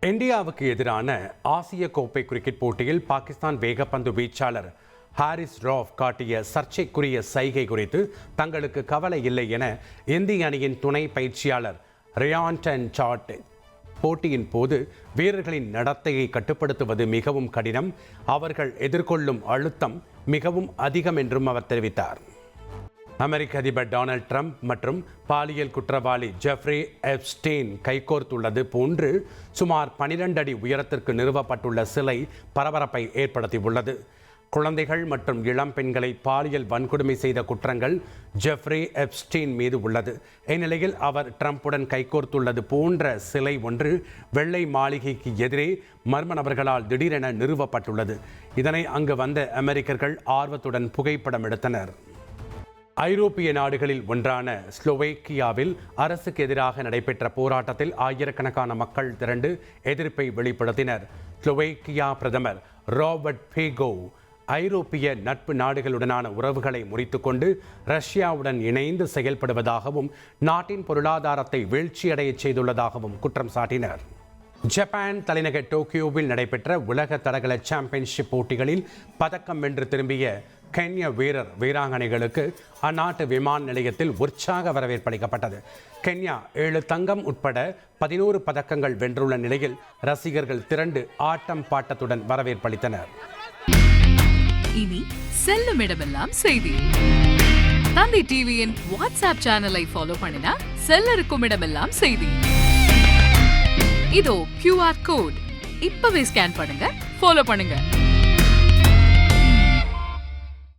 இந்தியாவுக்கு எதிரான ஆசிய கோப்பை கிரிக்கெட் போட்டியில் பாகிஸ்தான் வேகப்பந்து வீச்சாளர் ஹாரிஸ் ரவுஃப் காட்டிய சர்ச்சைக்குரிய சைகை குறித்து தங்களுக்கு கவலை இல்லை என இந்திய அணியின் துணை பயிற்சியாளர் ரியான் சாட் போட்டியின் போது வீரர்களின் நடத்தையை கட்டுப்படுத்துவது மிகவும் கடினம், அவர்கள் எதிர்கொள்ளும் அழுத்தம் மிகவும் அதிகம் என்றும் அவர் தெரிவித்தார். அமெரிக்க அதிபர் டொனால்ட் ட்ரம்ப் மற்றும் பாலியல் குற்றவாளி ஜெஃப்ரி எப்ஸ்டீன் கைகோர்த்துள்ளது போன்று சுமார் 12 அடி உயரத்திற்கு நிறுவப்பட்டுள்ள சிலை பரபரப்பை ஏற்படுத்தியுள்ளது. குழந்தைகள் மற்றும் இளம் பெண்களை பாலியல் வன்கொடுமை செய்த குற்றங்கள் ஜெஃப்ரி எப்ஸ்டீன் மீது உள்ளது. இந்நிலையில் அவர் ட்ரம்புடன் கைகோர்த்துள்ளது போன்ற சிலை ஒன்று வெள்ளை மாளிகைக்கு எதிரே மர்ம நபர்களால் திடீரென நிறுவப்பட்டுள்ளது. இதனை அங்கு வந்த அமெரிக்கர்கள் ஆர்வத்துடன் புகைப்படம் எடுத்தனர். ஐரோப்பிய நாடுகளில் ஒன்றான ஸ்லோவேக்கியாவில் அரசுக்கு எதிராக நடைபெற்ற போராட்டத்தில் ஆயிரக்கணக்கான மக்கள் திரண்டு எதிர்ப்பை வெளிப்படுத்தினர். ஸ்லோவேக்கியா பிரதமர் ராபர்ட் ஃபீகோ ஐரோப்பிய நட்பு நாடுகளுடனான உறவுகளை முறித்துக்கொண்டு ரஷ்யாவுடன் இணைந்து செயல்படுவதாகவும் நாட்டின் பொருளாதாரத்தை வீழ்ச்சியடைய செய்துள்ளதாகவும் குற்றம் சாட்டினர். ஜப்பான் தலைநகர் டோக்கியோவில் நடைபெற்ற உலக தடகள சாம்பியன்ஷிப் போட்டிகளில் பதக்கம் வென்று திரும்பிய கென்யா வீராங்கனைகளுக்கு அந்நாட்டு விமான நிலையத்தில் உற்சாக வரவேற்பளிக்கப்பட்டது. கென்யா 7 தங்கம் உட்பட 11 பதக்கங்கள் வென்றுள்ள நிலையில் ரசிகர்கள் திரண்டு ஆட்டம் பாட்டத்துடன் வரவேற்பளித்தனர். இனி செல்லும் இடமெல்லாம் செய்தி. தந்தி டிவியின் வாட்ஸ்அப் சேனலை ஃபாலோ பண்ணினா செல்ல இருக்கும் இடமெல்லாம் செய்தி. இதோ QR கோட் இப்பவே ஸ்கேன் பண்ணுங்க, ஃபாலோ பண்ணுங்க.